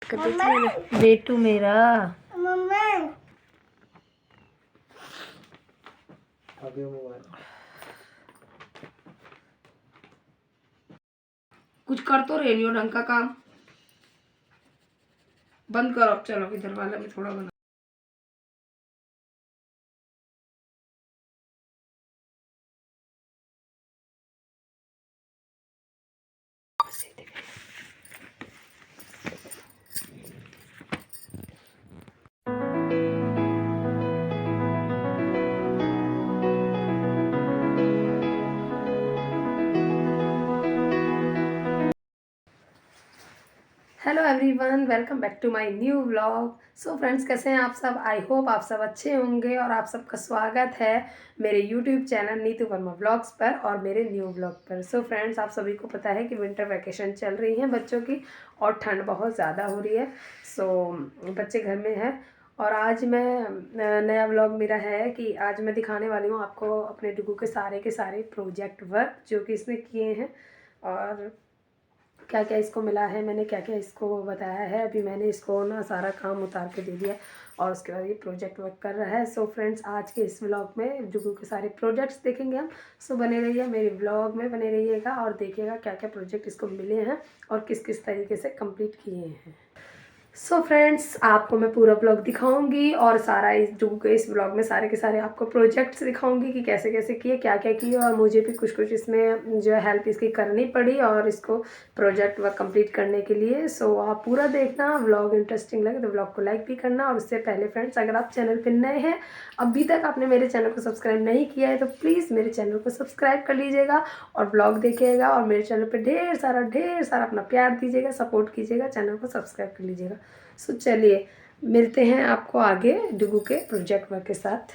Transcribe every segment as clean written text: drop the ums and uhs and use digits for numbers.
बेटू मेरा कुछ कर तो रही हो ढंग का काम बंद करो। अब चलो इधर वाला में थोड़ा बना। Hello everyone, welcome back to my new vlog. So friends, कैसे हैं आप सब? आई होप आप सब अच्छे होंगे और आप सबका स्वागत है मेरे YouTube channel Neetu Verma vlogs पर और मेरे न्यू व्लॉग पर। सो फ्रेंड्स, आप सभी को पता है कि विंटर वैकेशन चल रही है बच्चों की और ठंड बहुत ज़्यादा हो रही है। सो बच्चे घर में हैं और आज मैं नया व्लॉग मेरा है कि आज मैं दिखाने वाली हूँ आपको अपने डुगू के सारे प्रोजेक्ट वर्क जो कि इसने किए हैं और क्या क्या इसको मिला है, मैंने क्या क्या इसको बताया है। अभी मैंने इसको ना सारा काम उतार के दे दिया और उसके बाद ये प्रोजेक्ट वर्क कर रहा है। सो फ्रेंड्स, आज के इस व्लॉग में डुगू के सारे प्रोजेक्ट्स देखेंगे हम। सो बने रहिए मेरे व्लॉग में, बने रहिएगा और देखिएगा क्या क्या प्रोजेक्ट इसको मिले हैं और किस किस तरीके से कंप्लीट किए हैं। सो फ्रेंड्स, आपको मैं पूरा ब्लॉग दिखाऊंगी और सारा इस डुगू के इस ब्लॉग में सारे के सारे आपको प्रोजेक्ट्स दिखाऊंगी कि कैसे कैसे किए, क्या क्या किए और मुझे भी कुछ कुछ इसमें जो है हेल्प इसकी करनी पड़ी और इसको प्रोजेक्ट वर्क कंप्लीट करने के लिए। सो आप पूरा देखना, व्लॉग इंटरेस्टिंग लगे तो व्लॉग को लाइक भी करना। और उससे पहले फ्रेंड्स, अगर आप चैनल पर नए हैं, अभी तक आपने मेरे चैनल को सब्सक्राइब नहीं किया है तो प्लीज़ मेरे चैनल को सब्सक्राइब कर लीजिएगा और ब्लॉग देखिएगा और मेरे चैनल पर ढेर सारा अपना प्यार दीजिएगा, सपोर्ट कीजिएगा, चैनल को सब्सक्राइब कर लीजिएगा। सो चलिए मिलते हैं आपको आगे डुगू के प्रोजेक्ट वर्क के साथ।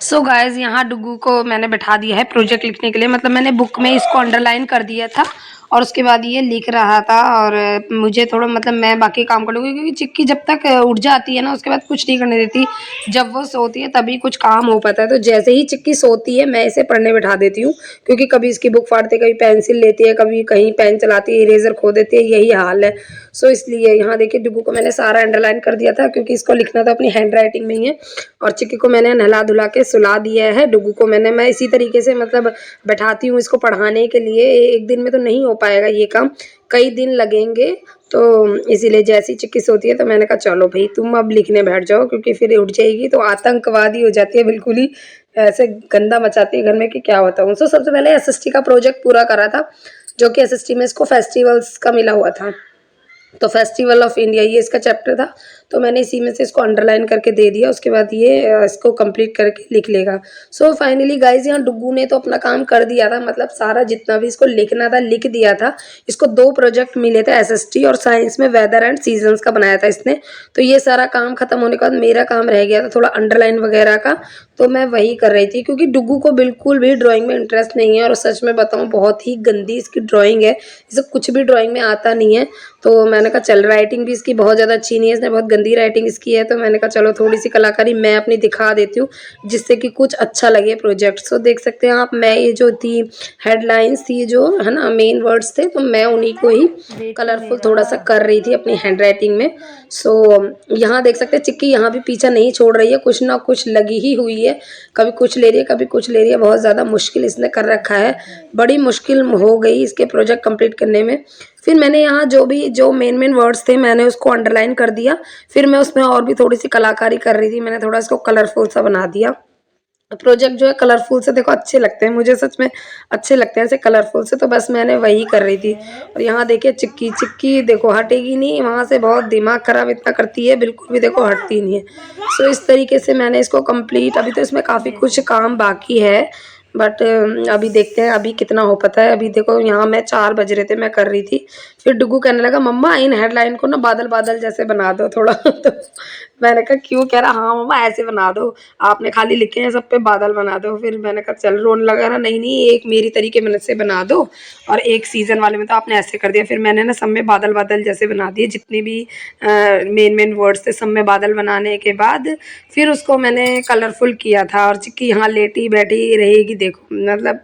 सो गाइज, यहाँ डुगू को मैंने बैठा दिया है प्रोजेक्ट लिखने के लिए। मतलब मैंने बुक में इसको अंडरलाइन कर दिया था और उसके बाद ये लिख रहा था और मुझे थोड़ा मतलब मैं बाकी काम कर लूँगी क्योंकि चिक्की जब तक उठ जाती है ना उसके बाद कुछ नहीं करने देती। जब वो सोती है तभी कुछ काम हो पाता है। तो जैसे ही चिक्की सोती है मैं इसे पढ़ने बैठा देती हूँ क्योंकि कभी इसकी बुक फाड़ती है, कभी पेंसिल लेती है, कभी कहीं पेन चलाती है, इरेजर खो देती है, यही हाल है। सो इसलिए यहाँ देखिए डुगू को मैंने सारा अंडरलाइन कर दिया था क्योंकि इसको लिखना तो अपनी हैंड राइटिंग में ही है। और चिक्की को मैंने नहला धुला के सुला दिया है। डुगू को मैं इसी तरीके से मतलब बैठाती हूँ इसको पढ़ाने के लिए। एक दिन में तो नहीं हो पाएगा ये काम, कई दिन लगेंगे। तो इसीलिए जैसी चिक्की सोती है तो मैंने कहा चलो भाई तुम अब लिखने बैठ जाओ क्योंकि फिर उठ जाएगी तो आतंकवादी हो जाती है, बिल्कुल ही ऐसे गंदा मचाती है घर में कि क्या होता हूँ। तो सबसे पहले एसएसटी का प्रोजेक्ट पूरा करा था जो कि एसएसटी में इसको फेस्टिवल्स का मिला हुआ था। तो फेस्टिवल ऑफ इंडिया ये इसका चैप्टर था तो मैंने इसी में से इसको अंडरलाइन करके दे दिया। उसके बाद ये इसको कंप्लीट करके लिख लेगा। सो फाइनली गाइज, यहाँ डुगू ने तो अपना काम कर दिया था, मतलब सारा जितना भी इसको लिखना था लिख दिया था। इसको 2 प्रोजेक्ट मिले थे, एसएसटी और साइंस में वेदर एंड सीजन्स का बनाया था इसने। तो ये सारा काम खत्म होने के बाद मेरा काम रह गया था थोड़ा अंडरलाइन वगैरह का, तो मैं वही कर रही थी क्योंकि डुगू को बिल्कुल भी ड्राइंग में इंटरेस्ट नहीं है और सच में बताऊँ बहुत ही गंदी इसकी ड्राइंग है, इसे कुछ भी ड्राइंग में आता नहीं है। तो मैंने कहा चल, राइटिंग भी इसकी बहुत ज़्यादा अच्छी नहीं है, इसने बहुत गंदी राइटिंग इसकी है। तो मैंने कहा चलो थोड़ी सी कलाकारी मैं अपनी दिखा देती हूँ जिससे कि कुछ अच्छा लगे प्रोजेक्ट। सो देख सकते हैं आप, मैं ये जो थी हेडलाइंस थी जो है ना मेन वर्ड्स थे, तो मैं उन्हीं को ही कलरफुल थोड़ा सा कर रही थी अपनी हैंड राइटिंग में। सो यहाँ देख सकते हैं चिक्की यहाँ भी पीछा नहीं छोड़ रही है, कुछ ना कुछ लगी ही हुई है, कभी कुछ ले रही है कभी कुछ ले रही है। बहुत ज़्यादा मुश्किल इसने कर रखा है, बड़ी मुश्किल हो गई इसके प्रोजेक्ट कंप्लीट करने में। फिर मैंने यहाँ जो मेन वर्ड्स थे मैंने उसको अंडरलाइन कर दिया। फिर मैं उसमें और भी थोड़ी सी कलाकारी कर रही थी, मैंने थोड़ा इसको कलरफुल सा बना दिया। प्रोजेक्ट जो है कलरफुल से देखो अच्छे लगते हैं, मुझे सच में अच्छे लगते हैं ऐसे कलरफुल से, तो बस मैंने वही कर रही थी। और यहाँ देखिए चिक्की चिक्की देखो हटेगी नहीं वहाँ से, बहुत दिमाग खराब इतना करती है, बिल्कुल भी देखो हटती नहीं है। सो इस तरीके से मैंने इसको कंप्लीट, अभी तो इसमें काफ़ी कुछ काम बाकी है बट अभी देखते हैं अभी कितना हो पाता है। अभी देखो यहाँ मैं 4 बज रहे थे मैं कर रही थी, फिर डुगू कहने लगा मम्मा इन हेडलाइन को ना बादल बादल जैसे बना दो थोड़ा तो मैंने कहा क्यों? कह रहा हाँ मम्मा ऐसे बना दो, आपने खाली लिखे हैं सब पे बादल बना दो। फिर मैंने कहा चल, रोने लगा ना, नहीं नहीं एक मेरी तरीके में से बना दो और एक सीजन वाले में तो आपने ऐसे कर दिया। फिर मैंने ना सब में बादल बादल जैसे बना दिए, जितने भी मेन वर्ड्स थे सब में बादल बनाने के बाद फिर उसको मैंने कलरफुल किया था। और चिक्की यहाँ लेटी बैठी रहेगी देखो, मतलब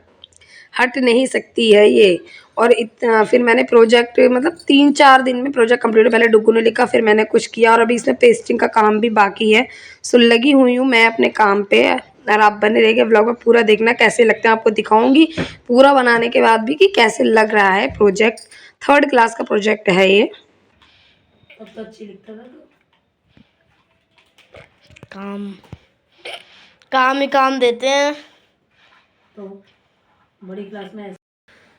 हट नहीं सकती है ये। और इतना फिर मैंने प्रोजेक्ट मतलब 3-4 दिन में प्रोजेक्ट कंप्लीट, पहले डुग्गू ने लिखा फिर मैंने कुछ किया और अभी इसमें पेस्टिंग का काम भी बाकी है। सो लगी हुई हूँ मैं अपने काम पे, और आप बने रहिएगा व्लॉग में, पूरा देखना कैसे लगते हैं, आपको दिखाऊंगी पूरा बनाने के बाद भी कि कैसे लग रहा है प्रोजेक्ट। 3rd क्लास का प्रोजेक्ट है ये। अब तो अच्छी लिखता था काम काम ही काम देते हैं तो बड़ी क्लास में।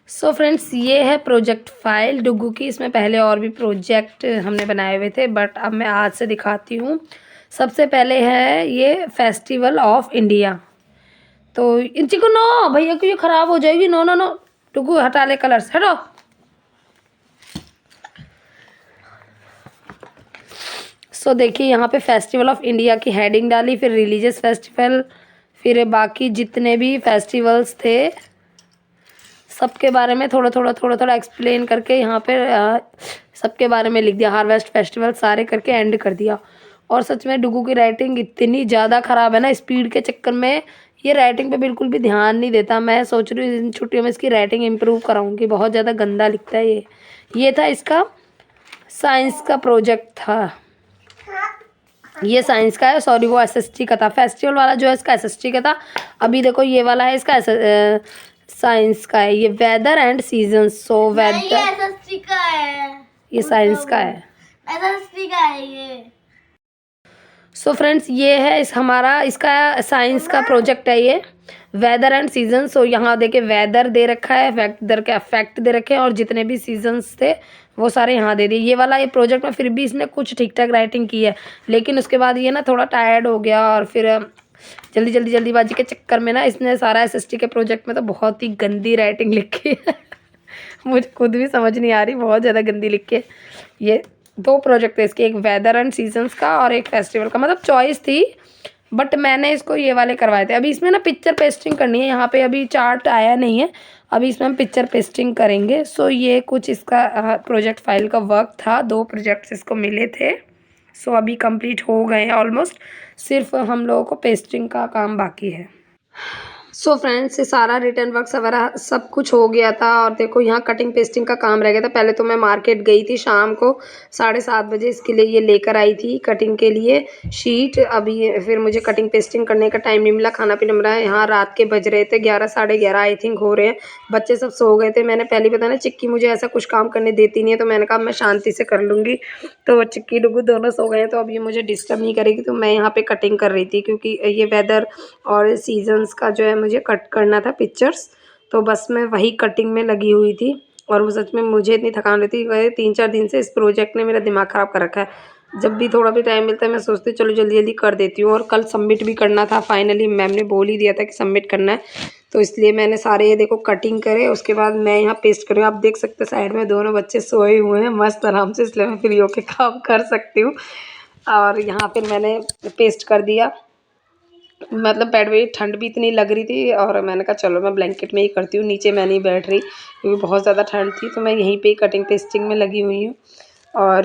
सो फ्रेंड्स, ये है प्रोजेक्ट फाइल डुग्गू की। इसमें पहले और भी प्रोजेक्ट हमने बनाए हुए थे, बट अब मैं आज से दिखाती हूँ। सबसे पहले है ये फेस्टिवल ऑफ इंडिया। तो इन को नो भैया को ये ख़राब हो जाएगी, नो नो नो डुग्गू हटा ले, कलर्स हटो। सो देखिए यहाँ पे फेस्टिवल ऑफ इंडिया की हेडिंग डाली, फिर रिलीजियस फेस्टिवल, फिर बाकी जितने भी फेस्टिवल्स थे सबके बारे में थोड़ा थोड़ा एक्सप्लेन करके यहाँ पे सबके बारे में लिख दिया। हार्वेस्ट फेस्टिवल सारे करके एंड कर दिया। और सच में डुग्गू की राइटिंग इतनी ज़्यादा ख़राब है ना, स्पीड के चक्कर में ये राइटिंग पे बिल्कुल भी ध्यान नहीं देता। मैं सोच रही हूँ इन छुट्टियों में इसकी राइटिंग इम्प्रूव कराऊंगी, बहुत ज़्यादा गंदा लिखता है ये था इसका साइंस का प्रोजेक्ट था। ये साइंस का है, सॉरी वो एसएसटी का था। फेस्टिवल वाला जो है इसका एसएसटी का था। अभी देखो ये वाला है इसका साइंस का है। ये weather and seasons, so weather SST का है, ये साइंस का है, एसएसटी का है ये। सो फ्रेंड्स ये है इस हमारा इसका साइंस का प्रोजेक्ट है ये, वेदर एंड सीजन। सो यहाँ देखिए वेदर दे रखा है, वेदर के इफेक्ट दे रखे हैं और जितने भी सीजन्स थे वो सारे यहाँ दे दिए। ये वाला ये प्रोजेक्ट में फिर भी इसने कुछ ठीक ठाक राइटिंग की है, लेकिन उसके बाद ये ना थोड़ा टायर्ड हो गया और फिर जल्दीबाजी के चक्कर में ना इसने सारा एसएसटी के प्रोजेक्ट में तो बहुत ही गंदी राइटिंग लिखी है। मुझे खुद भी समझ नहीं आ रही, बहुत ज़्यादा गंदी लिख के। ये 2 प्रोजेक्ट थे इसके, एक वेदर एंड सीजन्स का और एक फेस्टिवल का, मतलब चॉइस थी बट मैंने इसको ये वाले करवाए थे। अभी इसमें ना पिक्चर पेस्टिंग करनी है, यहाँ पे अभी चार्ट आया नहीं है, अभी इसमें हम पिक्चर पेस्टिंग करेंगे। सो ये कुछ इसका प्रोजेक्ट फाइल का वर्क था, 2 प्रोजेक्ट्स इसको मिले थे। सो अभी कंप्लीट हो गए हैं ऑलमोस्ट, सिर्फ हम लोगों को पेस्टिंग का काम बाकी है। सो फ्रेंड्स ये सारा रिटर्न वर्क वगैरह सब कुछ हो गया था और देखो यहाँ कटिंग पेस्टिंग का काम रह गया था। पहले तो मैं मार्केट गई थी शाम को 7:30 बजे, इसके लिए ये लेकर आई थी कटिंग के लिए शीट। अभी फिर मुझे कटिंग पेस्टिंग करने का टाइम नहीं मिला, खाना पीना मिला है। यहाँ रात के बज रहे थे 11 11:30 आई थिंक हो रहे हैं, बच्चे सब सो गए थे। मैंने पहले पता ना चिक्की मुझे ऐसा कुछ काम करने देती नहीं है, तो मैंने कहा मैं शांति से कर लूँगी। तो चिक्की डुग्गू दोनों सो गए, तो अब ये मुझे डिस्टर्ब नहीं करेगी। तो मैं यहाँ पे कटिंग कर रही थी क्योंकि ये वेदर और सीजन्स का जो है मुझे कट करना था पिक्चर्स, तो बस मैं वही कटिंग में लगी हुई थी। और वो सच में मुझे इतनी थकान रहती है, 3-4 दिन से इस प्रोजेक्ट ने मेरा दिमाग ख़राब कर रखा है। जब भी थोड़ा भी टाइम मिलता है मैं सोचती हूँ चलो जल्दी जल्दी कर देती हूँ। और कल सबमिट भी करना था, फाइनली मैम ने बोल ही दिया था कि सबमिट करना है, तो इसलिए मैंने सारे ये देखो कटिंग करे। उसके बाद मैं यहाँ पेस्ट कर रही हूँ। आप देख सकते हैं साइड में दोनों बच्चे सोए हुए हैं मस्त आराम से, इसलिए मैं फ्री होके काम कर सकती हूँ। और यहाँ फिर मैंने पेस्ट कर दिया, मतलब बेड में ठंड भी इतनी लग रही थी और मैंने कहा चलो मैं ब्लैंकेट में ही करती हूँ, नीचे मैं नहीं बैठ रही क्योंकि बहुत ज़्यादा ठंड थी। तो मैं यहीं पे ही कटिंग पेस्टिंग में लगी हुई हूँ। और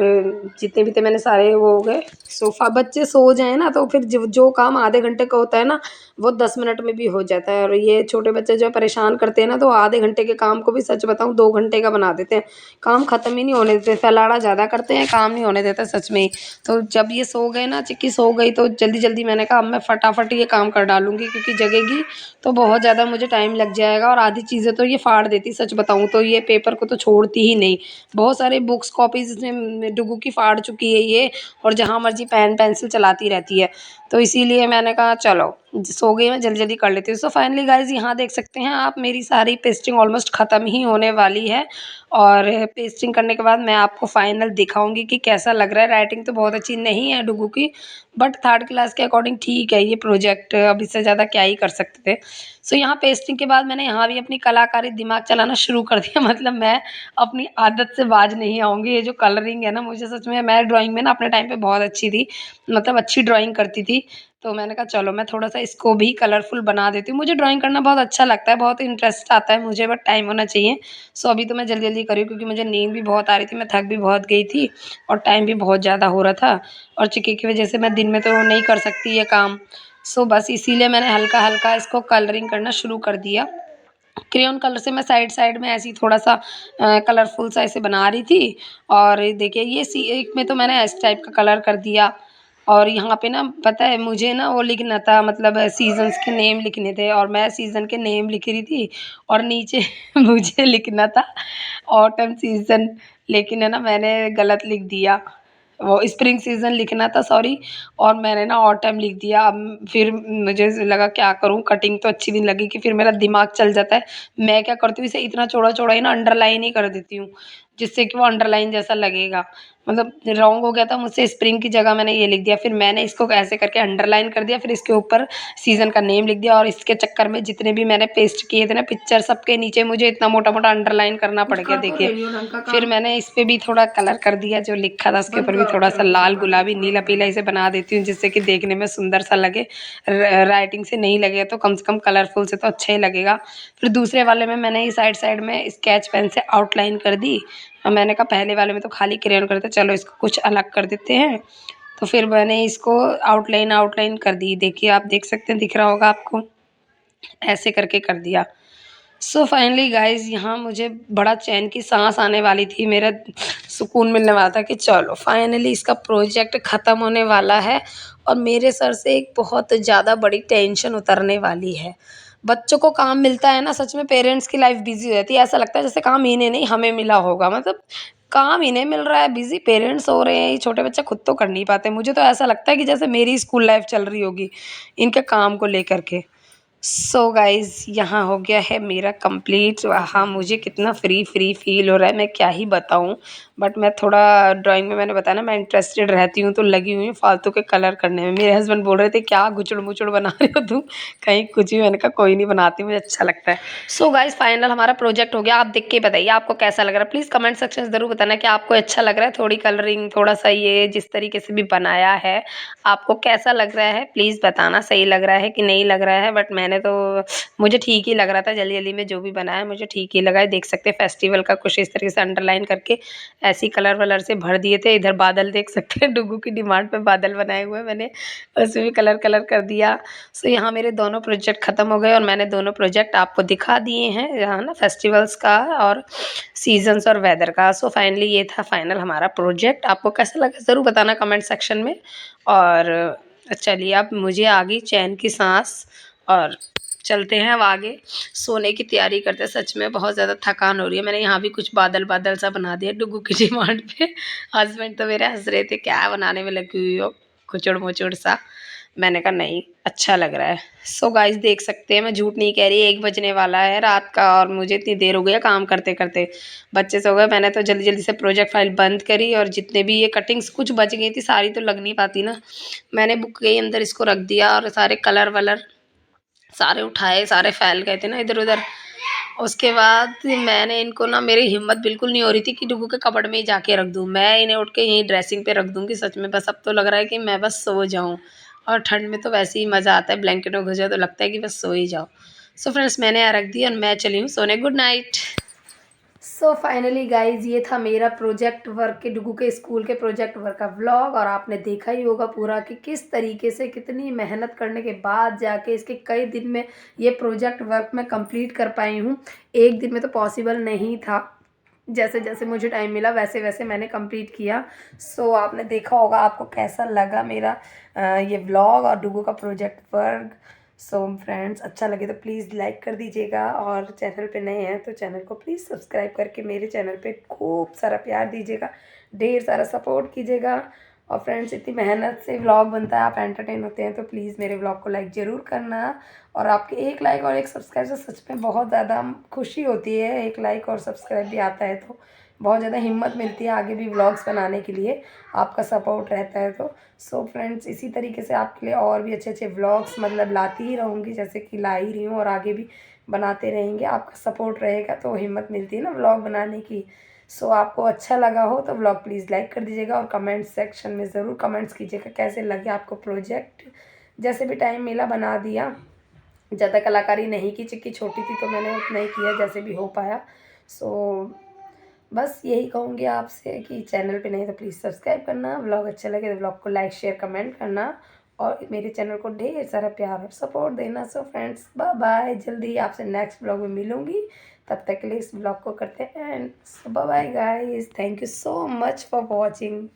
जितने भी थे मैंने सारे वो हो गए। सोफ़ा बच्चे सो जाए ना तो फिर जो काम आधे घंटे का होता है ना वो 10 मिनट में भी हो जाता है। और ये छोटे बच्चे जो परेशान करते हैं ना तो आधे घंटे के काम को भी सच बताऊँ 2 घंटे का बना देते हैं, काम ख़त्म ही नहीं होने देते, फैलाड़ा ज़्यादा करते हैं, काम नहीं होने देते सच में ही। तो जब ये सो गए ना, चिक्की सो गई, तो जल्दी मैंने कहा अब मैं फटाफट ये काम कर डालूँगी क्योंकि जगेगी तो बहुत ज़्यादा मुझे टाइम लग जाएगा। और आधी चीज़ें तो ये फाड़ देती, सच बताऊँ तो ये पेपर को तो छोड़ती ही नहीं। बहुत सारे बुक्स कॉपीज़ इसने डुग्गू की फाड़ चुकी है ये, और जहाँ मर्जी पेन पेंसिल चलाती रहती है। तो इसीलिए मैंने कहा चलो सो गई मैं जल्दी कर लेती हूँ। सो फाइनली गाइज़ यहाँ देख सकते हैं आप मेरी सारी पेस्टिंग ऑलमोस्ट ख़त्म ही होने वाली है। और पेस्टिंग करने के बाद मैं आपको फाइनल दिखाऊंगी कि कैसा लग रहा है। राइटिंग तो बहुत अच्छी नहीं है डुग्गू की, बट 3rd क्लास के अकॉर्डिंग ठीक है ये प्रोजेक्ट, अब इससे ज़्यादा क्या ही कर सकते थे। सो यहाँ पेस्टिंग के बाद मैंने यहाँ भी अपनी कलाकारी दिमाग चलाना शुरू कर दिया। मतलब मैं अपनी आदत से बाज नहीं आऊँगी। ये जो कलरिंग है ना, मुझे सच में, मैं ड्राइंग में ना अपने टाइम पे बहुत अच्छी थी, मतलब अच्छी ड्राइंग करती थी। तो मैंने कहा चलो मैं थोड़ा-सा इसको भी कलरफुल बना देती हूँ। मुझे ड्राइंग करना बहुत अच्छा लगता है, बहुत इंटरेस्ट आता है मुझे, बट टाइम होना चाहिए। सो अभी तो मैं जल्दी कर रही हूँ क्योंकि मुझे नींद भी बहुत आ रही थी, मैं थक भी बहुत गई थी और टाइम भी बहुत ज़्यादा हो रहा था। और चिक्की की वजह से मैं दिन में तो नहीं कर सकती ये काम। सो बस इसीलिए मैंने हल्का-हल्का इसको कलरिंग करना शुरू कर दिया। क्रेयॉन कलर से मैं साइड साइड में ऐसे ही थोड़ा सा कलरफुल सा ऐसे बना रही थी। और देखिए ये सी एक में तो मैंने इस टाइप का कलर कर दिया। और यहाँ पे ना पता है मुझे ना वो लिखना था, मतलब सीजन्स के नेम लिखने थे और मैं सीज़न के नेम लिख रही थी और नीचे मुझे लिखना था ऑटम सीज़न, लेकिन है ना मैंने गलत लिख दिया। वो स्प्रिंग सीज़न लिखना था, सॉरी, और मैंने ना ऑटम लिख दिया। अब फिर मुझे लगा क्या करूँ, कटिंग तो अच्छी नहीं लगेगी, फिर मेरा दिमाग चल जाता है। मैं क्या करती हूँ, इसे इतना चौड़ा-चौड़ा ही ना अंडरलाइन ही कर देती हूँ, जिससे कि वो अंडरलाइन जैसा लगेगा। मतलब रॉन्ग हो गया था मुझसे, स्प्रिंग की जगह मैंने ये लिख दिया, फिर मैंने इसको ऐसे करके अंडरलाइन कर दिया, फिर इसके ऊपर सीज़न का नेम लिख दिया। और इसके चक्कर में जितने भी मैंने पेस्ट किए थे ना पिक्चर, सबके नीचे मुझे इतना मोटा-मोटा अंडरलाइन करना पड़ गया, देखिए। फिर मैंने इस पे भी थोड़ा कलर कर दिया, जो लिखा था उसके ऊपर भी थोड़ा-सा लाल, गुलाबी, नीला, पीला इसे बना देती हूँ, जिससे कि देखने में सुंदर सा लगे। राइटिंग से नहीं लगेगा तो कम से कम कलरफुल से तो अच्छा ही लगेगा। फिर दूसरे वाले में मैंने ये साइड-साइड में स्केच पेन से आउटलाइन कर दी। मैंने कहा पहले वाले में तो खाली क्रेयॉन करते, चलो इसको कुछ अलग कर देते हैं। तो फिर मैंने इसको आउटलाइन आउटलाइन कर दी। देखिए आप देख सकते हैं, दिख रहा होगा आपको, ऐसे करके कर दिया। सो फाइनली गाइज़ यहाँ मुझे बड़ा चैन की साँस आने वाली थी, मेरा सुकून मिलने वाला था कि चलो फाइनली इसका प्रोजेक्ट ख़त्म होने वाला है और मेरे सर से एक बहुत ज़्यादा बड़ी टेंशन उतरने वाली है। बच्चों को काम मिलता है ना, सच में पेरेंट्स की लाइफ़ बिज़ी हो जाती है, ऐसा लगता है जैसे काम इन्हें नहीं हमें मिला होगा। मतलब काम इन्हें मिल रहा है, बिज़ी पेरेंट्स हो रहे हैं, ये छोटे बच्चे खुद तो कर नहीं पाते। मुझे तो ऐसा लगता है कि जैसे मेरी स्कूल लाइफ़ चल रही होगी, इनके काम को लेकर के। सो गाइज़ यहाँ हो गया है मेरा कंप्लीट। हाँ, मुझे कितना फ्री फ्री फील हो रहा है, मैं क्या ही बताऊँ। बट मैं थोड़ा ड्राइंग में, मैंने बताया ना, मैं इंटरेस्टेड रहती हूँ, तो लगी हुई हूँ फालतू के कलर करने में। मेरे हस्बैंड बोल रहे थे क्या गुचड़ मुचड़ बना रही हो तुम, कहीं कुछ भी। मैंने कहा कोई नहीं, बनाती हूँ, मुझे अच्छा लगता है। सो गाइज़ फाइनल हमारा प्रोजेक्ट हो गया। आप देख के बताइए आपको कैसा लग रहा है। प्लीज़ कमेंट सेक्शन में ज़रूर बताना कि आपको अच्छा लग रहा है। थोड़ी कलरिंग, थोड़ा सा ये जिस तरीके से भी बनाया है, आपको कैसा लग रहा है प्लीज़ बताना, सही लग रहा है कि नहीं लग रहा है। बट मैंने तो, मुझे ठीक ही लग रहा था, जल्दी-जल्दी में जो भी बनाया मुझे ठीक ही लगा है। देख सकते हैं फेस्टिवल का कुछ इस तरीके से अंडरलाइन करके ऐसे ही कलर-वलर से भर दिए थे। इधर बादल देख सकते हैं, डुग्गू की डिमांड पे बादल बनाए हुए हैं मैंने, उसमें भी कलर-कलर कर दिया। सो यहाँ मेरे दोनों प्रोजेक्ट ख़त्म हो गए और मैंने दोनों प्रोजेक्ट आपको दिखा दिए हैं, यहाँ ना फेस्टिवल्स का और सीज़न्स और वेदर का। सो फाइनली ये था फाइनल हमारा प्रोजेक्ट। आपको कैसा लगा ज़रूर बताना कमेंट सेक्शन में। और चलिए अब मुझे आ गई चैन की साँस और चलते हैं अब आगे, सोने की तैयारी करते हैं। सच में बहुत ज़्यादा थकान हो रही है। मैंने यहाँ भी कुछ बादल-बादल सा बना दिया डुग्गू की डिमांड पे। हस्बैंड तो मेरे हँस रहे थे, क्या बनाने में लगी हुई हो, कुचड़-मुचड़ सा। मैंने कहा नहीं, अच्छा लग रहा है। सो गाइस देख सकते हैं, मैं झूठ नहीं कह रही, 1 बजने वाला है रात का और मुझे इतनी देर हो गई है काम करते-करते। बच्चे सो गए, मैंने तो जल्दी-जल्दी से प्रोजेक्ट फाइल बंद करी और जितने भी ये कटिंग्स कुछ बच गई थी, सारी तो लग नहीं पाती ना। मैंने बुक के अंदर इसको रख दिया और सारे कलर-वलर सारे उठाए, सारे फैल गए थे ना इधर-उधर। उसके बाद मैंने इनको ना, मेरी हिम्मत बिल्कुल नहीं हो रही थी कि डुग्गू के कबर्ड में ही जाके रख दूँ। मैं इन्हें उठ के यहीं ड्रेसिंग पे रख दूँगी सच में। बस अब तो लग रहा है कि मैं बस सो जाऊँ और ठंड में तो वैसे ही मज़ा आता है, ब्लैंकेट में घुस जाओ तो लगता है कि बस सो ही जाओ। सो फ्रेंड्स मैंने यहाँ रख दिया और मैं चली हूँ सोने। Good night. So finally guys ये था मेरा प्रोजेक्ट वर्क के, डुग्गू के स्कूल के प्रोजेक्ट वर्क का व्लॉग। और आपने देखा ही होगा पूरा कि किस तरीके से, कितनी मेहनत करने के बाद जाके इसके कई दिन में ये प्रोजेक्ट वर्क मैं कंप्लीट कर पाई हूँ। एक दिन में तो पॉसिबल नहीं था, जैसे जैसे मुझे टाइम मिला वैसे वैसे मैंने कंप्लीट किया। सो आपने देखा होगा, आपको कैसा लगा मेरा ये व्लॉग और डुग्गू का प्रोजेक्ट वर्क। सो फ्रेंड्स अच्छा लगे तो प्लीज़ लाइक कर दीजिएगा और चैनल पे नए हैं तो चैनल को प्लीज़ सब्सक्राइब करके मेरे चैनल पे खूब सारा प्यार दीजिएगा, ढेर सारा सपोर्ट कीजिएगा। और फ्रेंड्स इतनी मेहनत से व्लॉग बनता है, आप एंटरटेन होते हैं तो प्लीज़ मेरे व्लॉग को लाइक ज़रूर करना। और आपके एक लाइक और एक सब्सक्राइब से सच में बहुत ज़्यादा खुशी होती है। एक लाइक और सब्सक्राइब भी आता है तो बहुत ज़्यादा हिम्मत मिलती है आगे भी व्लॉग्स बनाने के लिए, आपका सपोर्ट रहता है तो। सो फ्रेंड्स इसी तरीके से आपके लिए और भी अच्छे अच्छे व्लॉग्स मतलब लाती ही रहूँगी, जैसे कि ला ही रही हूँ और आगे भी बनाते रहेंगे। आपका सपोर्ट रहेगा तो हिम्मत मिलती है ना व्लॉग बनाने की। सो आपको अच्छा लगा हो तो व्लॉग प्लीज़ लाइक कर दीजिएगा और कमेंट सेक्शन में ज़रूर कमेंट्स कीजिएगा कैसे लगे आपको प्रोजेक्ट। जैसे भी टाइम मिला बना दिया, ज़्यादा कलाकारी नहीं की, चिक्की छोटी थी तो मैंने उतना ही किया जैसे भी हो पाया। सो बस यही कहूँगी आपसे कि चैनल पे नहीं तो प्लीज़ सब्सक्राइब करना, व्लॉग अच्छा लगे तो व्लॉग को लाइक शेयर कमेंट करना। और मेरे चैनल को ढेर सारा प्यार और सपोर्ट देना। सो फ्रेंड्स बाय बाय, जल्दी आपसे नेक्स्ट ब्लॉग में मिलूँगी। तब तक के लिए इस ब्लॉग को करते हैं and bye bye guys, thank you so much for watching.